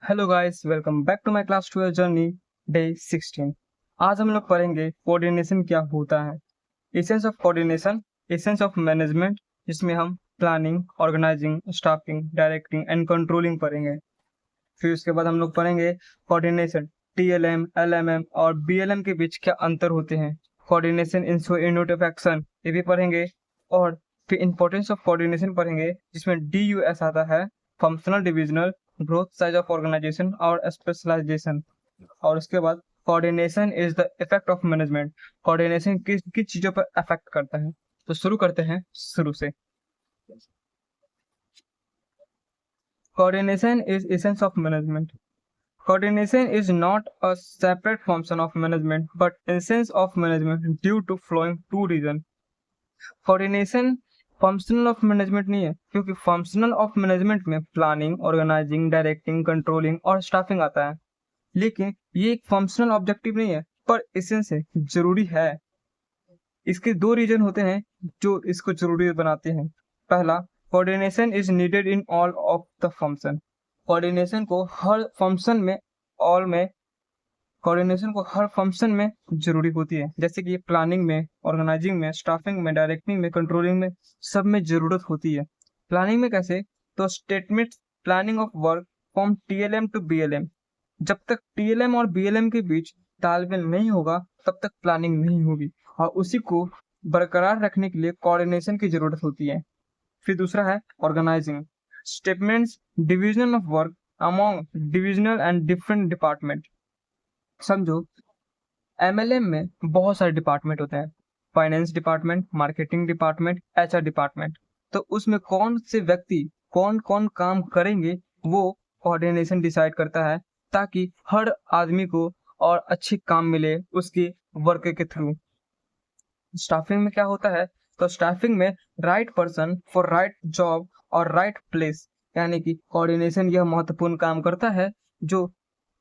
Hello guys, welcome back to my class 12 journey day 16। आज हम लोग पढ़ेंगे कोऑर्डिनेशन क्या होता है, essence of coordination, essence of management, जिसमें हम planning, organising, staffing, directing and controlling पढ़ेंगे। फिर उसके बाद हम लोग पढ़ेंगे कोऑर्डिनेशन, टीएलएम, एलएमएम और बीएलएम के बीच क्या अंतर होते हैं, coordination in unit of action ये भी पढ़ेंगे। और फिर इंपॉर्टेंस ऑफ कोऑर्डिनेशन पढ़ेंगे, जिसमें DUS आता है, functional divisional, growth size of organisation और स्पेशलाइजेशन। और उसके बाद coordination is the effect of management, coordination किस किस चीजों पर अफेक्ट करता है। तो शुरू करते हैं शुरू से। Coordination is essence of management. Coordination is not a separate function of management but essence of management due to following two reasons. Coordination functional of management नहीं है, क्योंकि फंक्शनल ऑफ मैनेजमेंट में प्लानिंग, ऑर्गेनाइजिंग, डायरेक्टिंग, कंट्रोलिंग और staffing आता है। लेकिन ये एक फंक्शनल ऑब्जेक्टिव नहीं है, पर एसेंस है, जरूरी है। इसके दो रीजन होते हैं जो इसको जरूरी बनाते हैं। पहला, coordination is needed in all of the function. Coordination को हर फंक्शन में, ऑल में, कोऑर्डिनेशन को हर फंक्शन में जरूरी होती है, जैसे कि प्लानिंग में, ऑर्गेनाइजिंग में, स्टाफिंग में, डायरेक्टिंग में, कंट्रोलिंग में, सब में जरूरत होती है। प्लानिंग में कैसे? तो statement planning of work from TLM to BLM। जब तक TLM और BLM के बीच तालमेल नहीं होगा तब तक प्लानिंग नहीं होगी, और उसी को बरकरार रखने के लिए कोऑर्डिनेशन की जरूरत होती है। फिर दूसरा है organising, statements division of work among divisional and different department. समझो, MLM में बहुत सारे डिपार्टमेंट होते हैं, finance department, marketing department, HR department. तो उसमें कौन से व्यक्ति कौन कौन काम करेंगे वो कोऑर्डिनेशन डिसाइड करता है, ताकि हर आदमी को और अच्छी काम मिले उसके वर्क के थ्रू। स्टाफिंग में क्या होता है? तो स्टाफिंग में right person for right job और राइट प्लेस, यानी कि कोऑर्डिनेशन यह महत्वपूर्ण काम करता है जो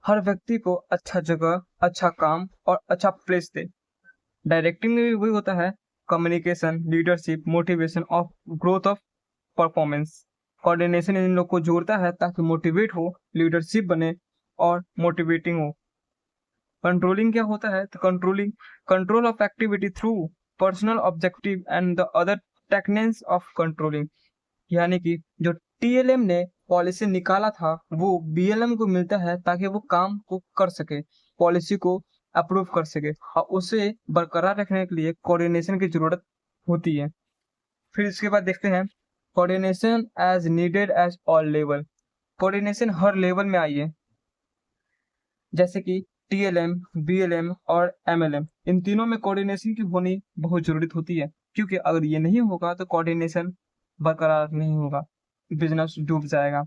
हर व्यक्ति को अच्छा जगह, अच्छा काम और अच्छा प्लेस दे। डायरेक्टिंग में भी वही होता है, communication, leadership, motivation of growth of performance. Coordination in लोग को जोड़ता है ताकि मोटिवेट हो, लीडरशिप बने और मोटिवेटिंग हो। कंट्रोलिंग क्या होता है? तो controlling control of activity through personal objective and the other techniques of controlling, यानी कि जो TLM ने पॉलिसी निकाला था वो BLM को मिलता है ताकि वो काम को कर सके, पॉलिसी को अप्रूव कर सके, और उसे बरकरार रखने के लिए कोऑर्डिनेशन की जरूरत होती है। फिर इसके बाद देखते हैं coordination as needed as all level. Coordination हर लेवल में आई है, जैसे कि TLM, BLM और MLM, इन तीनों में कोऑर्डिनेशन की होनी बहुत जरूरत होती है, क्योंकि अगर ये नहीं होगा तो कोऑर्डिनेशन बरकरार नहीं होगा, बिजनेस डूब जाएगा।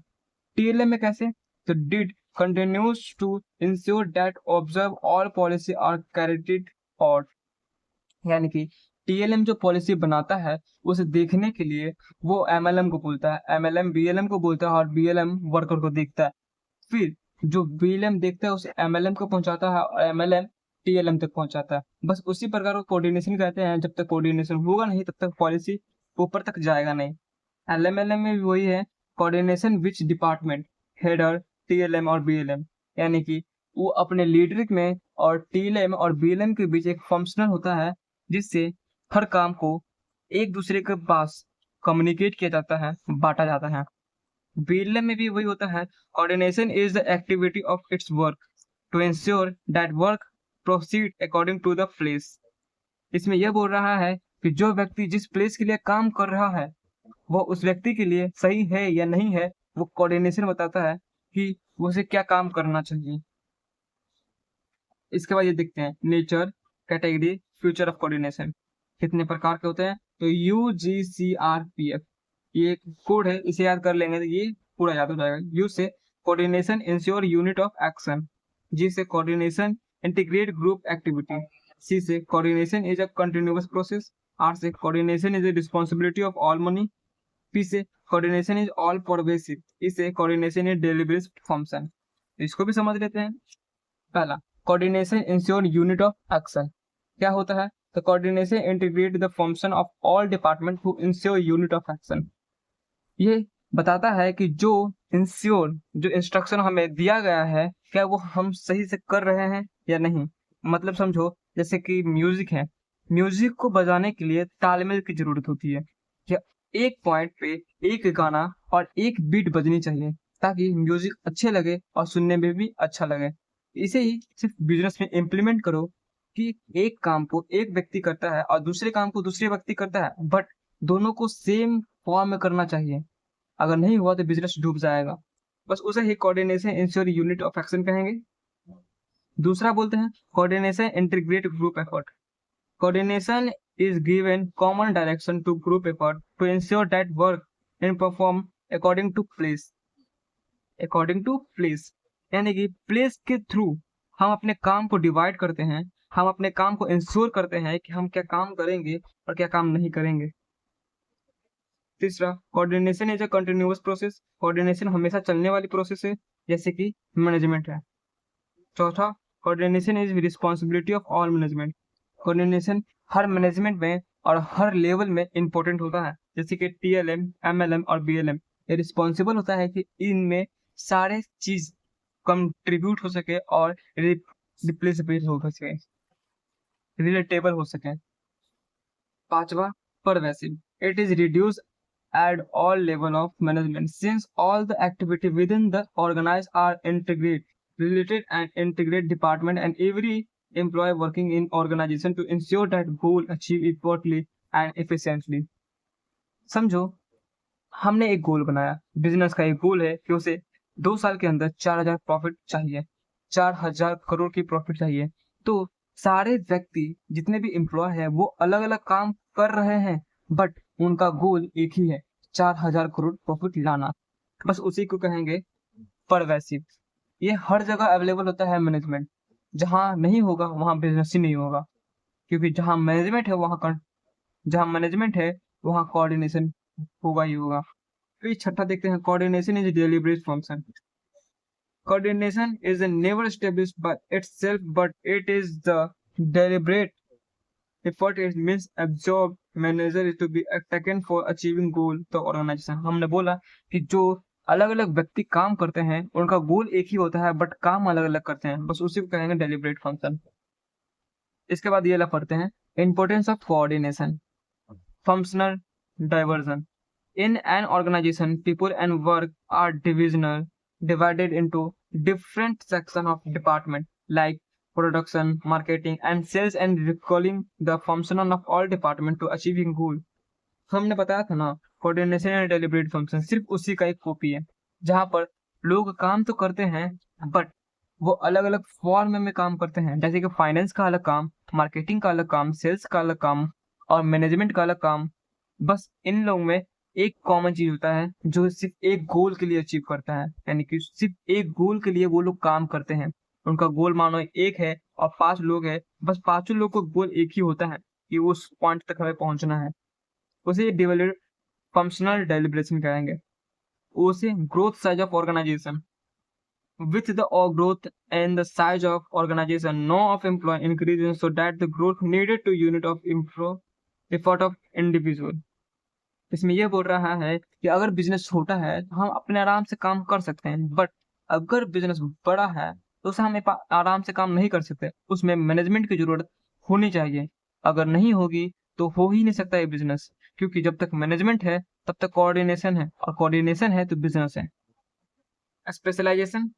TLM में कैसे? तो it continues to ensure that observe all policy are carried out, यानी कि TLM जो पॉलिसी बनाता है उसे देखने के लिए वो MLM को बोलता है, MLM BLM को बोलता है और BLM वर्कर को देखता है। फिर जो BLM देखता है उसे MLM को पहुंचाता है और MLM TLM तक पहुंचाता है। बस उसी प्रकार को कोऑर्डिनेशन कहते हैं। जब तक कोऑर्डिनेशन होगा नहीं तब तक पॉलिसी ऊपर तक जाएगा नहीं। LMLM में भी वही है, coordination which department, header, TLM और BLM, यानी कि वो अपने लीडर में और TLM और BLM के बीच एक फंक्शनल होता है जिससे हर काम को एक दूसरे के पास कम्युनिकेट किया जाता है, बांटा जाता है। BLM में भी वही होता है, coordination is the activity of its work to ensure that work proceed according to the place. इसमें यह बोल रहा है कि जो व्यक्ति जिस प्लेस के लिए काम कर रहा है वो उस व्यक्ति के लिए सही है या नहीं है, वो कोऑर्डिनेशन बताता है कि उसे क्या काम करना चाहिए। इसके बाद ये देखते हैं nature, category, future of coordination कितने प्रकार के होते हैं। तो UGCRPF ये एक कोड है, इसे याद कर लेंगे तो ये पूरा याद हो जाएगा। यू से coordination ensure unit of action, G से coordination integrate group activity, C से coordination is a continuous process, R से coordination is a responsibility of all money, P से कोऑर्डिनेशन इज ऑल परवेसिव, इसे कोऑर्डिनेशन इज डेलिब्रेट फंक्शन। इसको भी समझ लेते हैं। पहला, coordination ensure unit of action क्या होता है? तो coordination integrate the function of all department to ensure unit of action. ये बताता है कि जो इंस्ट्रक्शन हमें दिया गया है क्या वो हम सही से कर रहे हैं या नहीं। मतलब समझो, जैसे कि म्यूजिक है, म्यूजिक को बजाने के लिए तालमेल की जरूरत होती है कि एक पॉइंट पे एक गाना और एक बीट बजनी चाहिए ताकि म्यूजिक अच्छे लगे और सुनने में भी अच्छा लगे। इसे ही सिर्फ बिजनेस में इम्प्लीमेंट करो कि एक काम को एक व्यक्ति करता है और दूसरे काम को दूसरे व्यक्ति करता है, बट दोनों को सेम फॉर्म में करना चाहिए। अगर नहीं हुआ तो बिजनेस डूब जाएगा। बस उसे ही coordination ensure unit of action कहेंगे। दूसरा बोलते हैं coordination integrate group effort. Coordination is given common direction to group effort to ensure that work is performed according to place। यानी कि प्लेस के थ्रू हम अपने काम को डिवाइड करते हैं, हम अपने काम को इंश्योर करते हैं कि हम क्या काम करेंगे और क्या काम नहीं करेंगे। तीसरा, coordination is a continuous process. Coordination हमेशा चलने वाली प्रोसेस है, जैसे कि मैनेजमेंट है। चौथा, coordination is responsibility of all management. Coordination her management में और हर लेवल में इंपॉर्टेंट होता है, जैसे कि टीएलएम, एमएलएम और बीएलएम। ये रिस्पॉन्सिबल होता है कि इनमें सारे चीज कंट्रीब्यूट हो सके और रिप्लेसेबल हो सके, रिलेटेबल हो सके। पांचवा, pervasive. It is reduce at all level of management since all the activity within the organized are related and integrate department and every employee working in organization to ensure that goal achieved effortlessly and efficiently। समझो, हमने एक गोल बनाया, business का एक गोल है कि उसे 2 साल के अंदर 4,000 प्रॉफिट चाहिए, 4,000 करोड़ की प्रॉफिट चाहिए। तो सारे व्यक्ति जितने भी एम्प्लॉय है वो अलग अलग काम कर रहे हैं, बट उनका गोल एक ही है, 4,000 करोड़ प्रॉफिट लाना। बस उसी को कहेंगे परवेसिव। ये हर जगह अवेलेबल होता है मैनेजमेंट। जहां नहीं होगा वहां बिजनेस ही नहीं होगा, क्योंकि जहां मैनेजमेंट है वहां कोऑर्डिनेशन होगा ही होगा। फिर छठा देखते हैं, coordination is deliberate function. Coordination is never established by itself, but it is the deliberate effort it means absorbed manager is to be taken for achieving goal the organization। हमने बोला कि जो अलग अलग व्यक्ति काम करते हैं उनका गोल एक ही होता है, बट काम अलग अलग करते हैं, बस उसी को कहेंगे डेलिब्रेट फंक्शन। इसके बाद ये ला पढ़ते हैं, importance of coordination, functional diversion. In an organization, people and work are divided into different sections of department like production, marketing, and sales, and recalling the function of all department to achieving goal। हमने बताया था ना, coordination and deliberate function सिर्फ उसी का एक copy है, जहां पर लोग काम तो करते हैं बट वो अलग अलग फॉर्म में काम करते हैं, जैसे कि फाइनेंस का अलग काम, मार्केटिंग का अलग काम, सेल्स का अलग काम और मैनेजमेंट का अलग काम। बस इन लोगों में एक कॉमन चीज होता है जो सिर्फ एक गोल के लिए अचीव करता है, यानी कि सिर्फ एक गोल के लिए वो लोग काम करते हैं। उनका गोल मानो एक है और 5 लोग हैं, बस पांचों लोग को गोल एक ही होता है कि उस पॉइंट तक हमें पहुंचना है। उसे डेवलप फंक्शनल डेलिब्रेशन कहेंगे। उसे growth size of organisation, with the growth and the size of organization no of employee increases so that the growth needed to unit of improve effort of individual। इसमें यह बोल रहा है कि अगर business छोटा है तो हम अपने आराम से काम कर सकते हैं, बट अगर बिजनेस बड़ा है तो उसे हम आराम से काम नहीं कर सकते, उसमें मैनेजमेंट की जरूरत होनी चाहिए। अगर नहीं होगी तो हो ही नहीं सकता ये बिजनेस, क्योंकि जब तक मैनेजमेंट है तब तक कोऑर्डिनेशन है, और कोऑर्डिनेशन है तो बिजनेस है। Specialisation,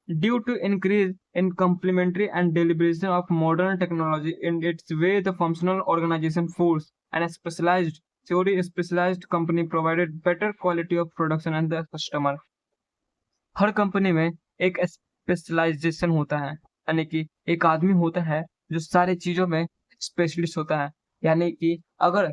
due to increase in complementary and deliberation of modern technology in its way the functional organization force and specialized theory specialized company provided better quality of production and the customer। Her company में एक specialisation होता है, यानी कि एक आदमी होता है जो सारी चीजों में स्पेशलिस्ट होता है। यानी कि अगर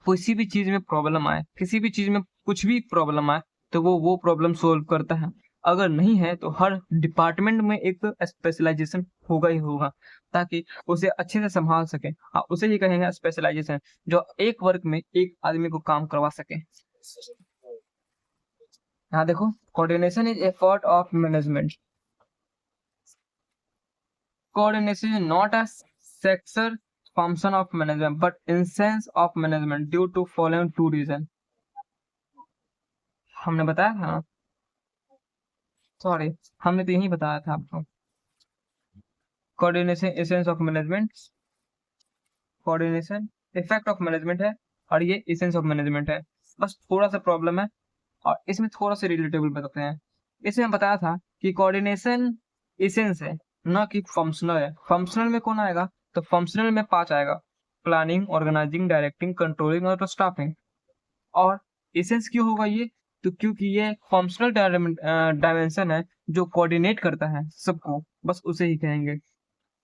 किसी भी चीज में प्रॉब्लम आए, किसी भी चीज में कुछ भी प्रॉब्लम आए, तो वो प्रॉब्लम सोल्व करता है। अगर नहीं है तो हर डिपार्टमेंट में एक स्पेशलाइजेशन होगा ही होगा, ताकि उसे अच्छे से संभाल सके। उसे ही कहेंगे स्पेशलाइजेशन, जो एक वर्क में एक आदमी को काम करवा सके। यहाँ देखो, coordination is effort of management. Coordination is not a sector function of management but essence of management due to following two reasons। हमने बताया था, सॉरी, हमने तो यही बताया था आपको। Coordination essence of management, coordination effect of management है और ये एसेंस ऑफ मैनेजमेंट है। बस थोड़ा सा प्रॉब्लम है और इसमें थोड़ा सा रिलेटेबल बताते हैं। इसमें बताया था कि कोऑर्डिनेशन एसेंस है, ना कि फंक्शनल है। फंक्शनल में कौन आएगा? तो फंक्शनल में 5 आएगा, प्लानिंग, ऑर्गेनाइजिंग, डायरेक्टिंग, कंट्रोलिंग और स्टाफिंग। और एसेंस क्यों होगा ये? तो क्योंकि ये फंक्शनल डायमेंशन है जो कोऑर्डिनेट करता है सबको, बस उसे ही कहेंगे।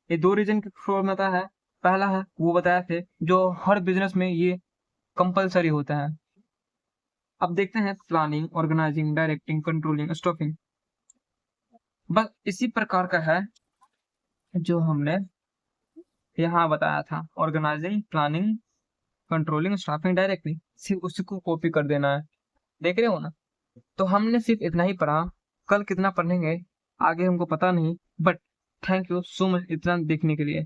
ये 2 रीजन के थ्रू में आता है। पहला है वो बताया थे जो हर बिजनेस में ये कंपलसरी होता है। अब देखते हैं planning, organising, directing, controlling, staffing. बस इसी प्रकार का है जो हमने यहाँ बताया था, organising, planning, controlling, staffing, directing. सिर्फ उसी को कॉपी कर देना है, देख रहे हो ना? तो हमने सिर्फ इतना ही पढ़ा, कल कितना पढ़ेंगे आगे हमको पता नहीं, but thank you so much इतना देखने के लिए।